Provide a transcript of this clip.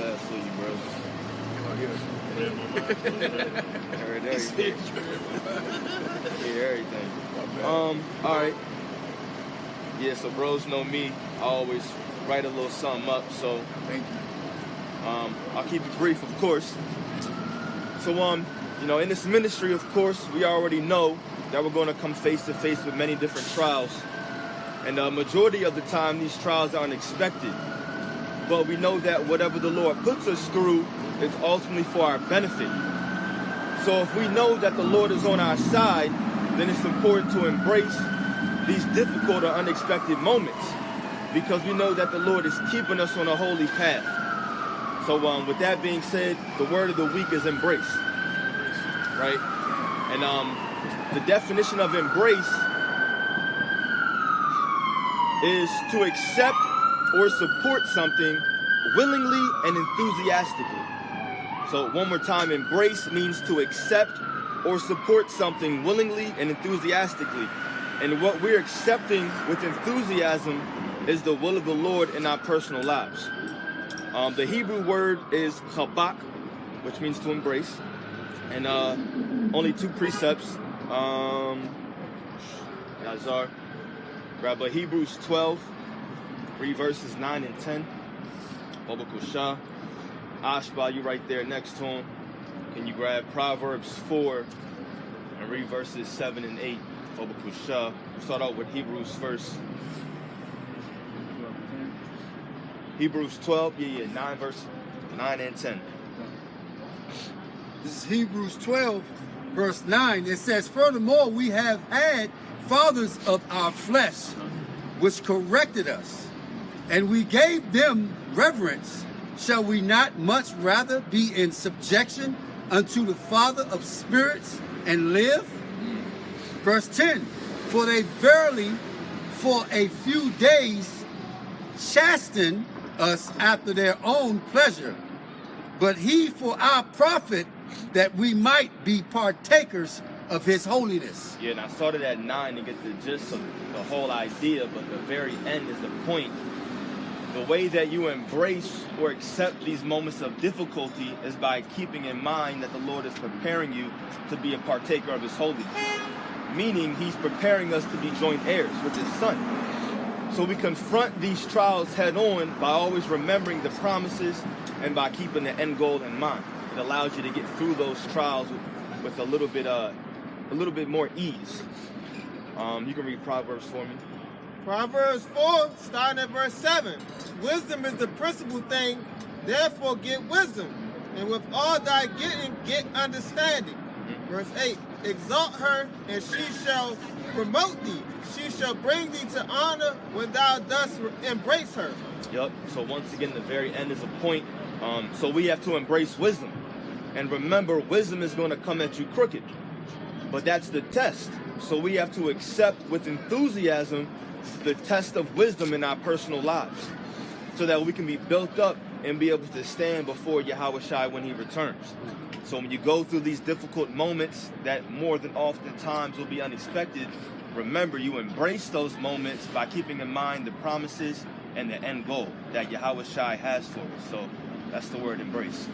That's sweet, bro. Heard everything. Hear everything. All right. Yeah, so bros know me. I always write a little something up, so Thank you. I'll keep it brief, of course. So, you know, in this ministry, of course, we already know that we're going to come face to face with many different trials. And the majority of the time, these trials are unexpected. But we know that whatever the Lord puts us through is ultimately for our benefit. So if we know that the Lord is on our side, then it's important to embrace these difficult or unexpected moments, because we know that the Lord is keeping us on a holy path. So with that being said, the word of the week is embrace, right? And the definition of embrace is to accept or support something willingly and enthusiastically. So one more time, embrace means to accept or support something willingly and enthusiastically. And what we're accepting with enthusiasm is the will of the Lord in our personal lives. The Hebrew word is chabak, which means to embrace. And only two precepts. Yazar, grab Hebrews 12, read verses 9 and 10. Baba Kusha. Ashba, you right there next to him. Can you grab Proverbs 4 and read verses 7 and 8? Baba Kusha. We'll start out with Hebrews first. Hebrews 12, 9 verse 9 and 10. This is Hebrews 12, verse 9. It says, furthermore, we have had fathers of our flesh, which corrected us, and we gave them reverence. Shall we not much rather be in subjection unto the Father of spirits and live? Verse 10, for they verily for a few days chasten us after their own pleasure, but he for our profit, that we might be partakers of his holiness. Yeah, and I started at 9 to get the gist of the whole idea, but the very end is the point. The way that you embrace or accept these moments of difficulty is by keeping in mind that the Lord is preparing you to be a partaker of his holiness. Meaning he's preparing us to be joint heirs with his son. So we confront these trials head on by always remembering the promises and by keeping the end goal in mind. It allows you to get through those trials with a little bit more ease. You can read Proverbs for me. Proverbs 4, starting at verse 7. Wisdom is the principal thing, therefore get wisdom, and with all thy getting, get understanding. Verse 8. Exalt her, and she shall promote thee. She shall bring thee to honor when thou dost embrace her. Yep. So once again, the very end is a point. So we have to embrace wisdom. And remember, wisdom is going to come at you crooked. But that's the test. So we have to accept with enthusiasm the test of wisdom in our personal lives, so that we can be built up and be able to stand before Yahweh Shai when he returns. So when you go through these difficult moments that more than oftentimes will be unexpected, remember you embrace those moments by keeping in mind the promises and the end goal that Yahweh Shai has for us. So that's the word embrace.